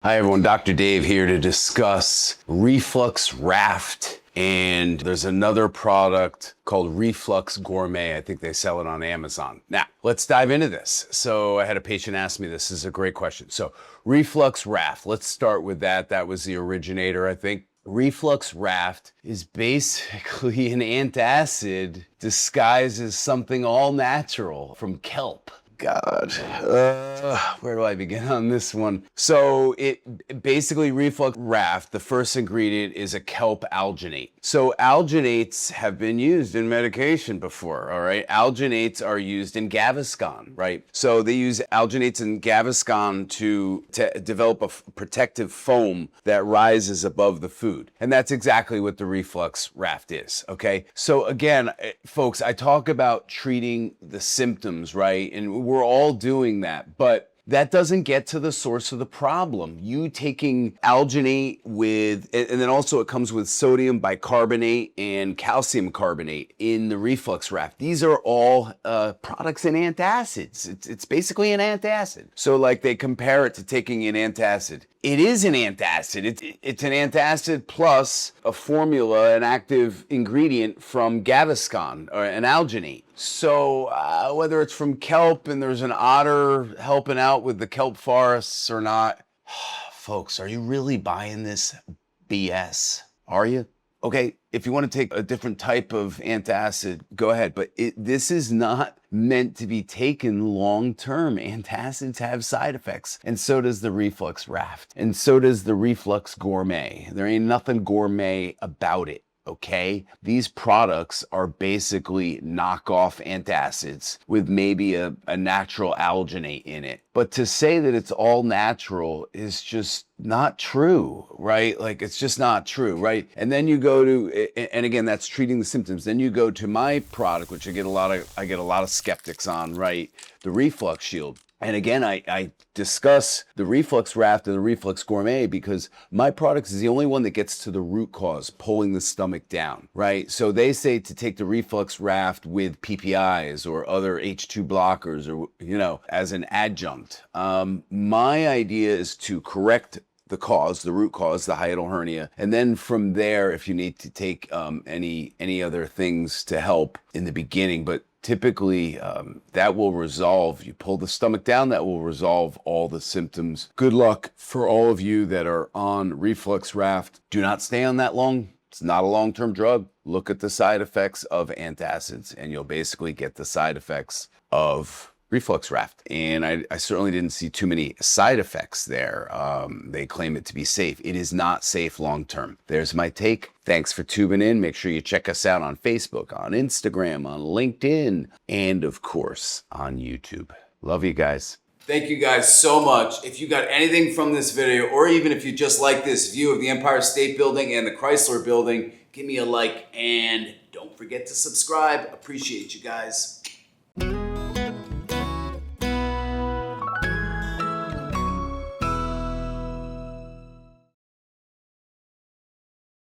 Hi everyone, Dr. Dave here to discuss Reflux Raft. And there's another product called Reflux Gourmet. I think they sell it on Amazon. Now, let's dive into this. So I had a patient ask me this. This is a great question. So Reflux Raft, let's start with that. That was the originator, I think. Reflux Raft is basically an antacid disguised as something all natural from kelp. God, where do I begin on this one? So it basically Reflux Raft, the first ingredient is a kelp alginate. So alginates have been used in medication before, all right? Alginates are used in Gaviscon, right? So they use alginates in Gaviscon to develop a protective foam that rises above the food. And that's exactly what the Reflux Raft is, okay? So again, folks, I talk about treating the symptoms, right? And we're all doing that, but that doesn't get to the source of the problem. You taking alginate with, and then also it comes with sodium bicarbonate and calcium carbonate in the Reflux Raft. These are all products in antacids. It's basically an antacid. So like they compare it to taking an antacid. It is an antacid. It's an antacid plus a formula, an active ingredient from Gaviscon, or an alginate. So whether it's from kelp and there's an otter helping out with the kelp forests or not, folks, are you really buying this BS? Are you? Okay, if you want to take a different type of antacid, go ahead. But this is not meant to be taken long-term. Antacids have side effects, and so does the Reflux Raft, and so does the Reflux Gourmet. There ain't nothing gourmet about it. Okay, these products are basically knockoff antacids with maybe a natural alginate in it. But to say that it's all natural is just not true, right? Like it's just not true, right? And then you go to, and again, that's treating the symptoms. Then you go to my product, which I get a lot of skeptics on, right? The Reflux Shield. And again, I discuss the Reflux Raft and the Reflux Gourmet because my product is the only one that gets to the root cause, pulling the stomach down, right? So they say to take the Reflux Raft with PPIs or other H2 blockers or, as an adjunct. My idea is to correct the cause, the root cause, the hiatal hernia. And then from there, if you need to take any other things to help in the beginning, but typically, that will resolve, you pull the stomach down, that will resolve all the symptoms. Good luck for all of you that are on Reflux Raft. Do not stay on that long. It's not a long-term drug. Look at the side effects of antacids, and you'll basically get the side effects of Reflux Raft. And I certainly didn't see too many side effects there. They claim it to be safe. It is not safe long-term. There's my take. Thanks for tuning in. Make sure you check us out on Facebook, on Instagram, on LinkedIn, and of course, on YouTube. Love you guys. Thank you guys so much. If you got anything from this video, or even if you just like this view of the Empire State Building and the Chrysler Building, give me a like and don't forget to subscribe. Appreciate you guys.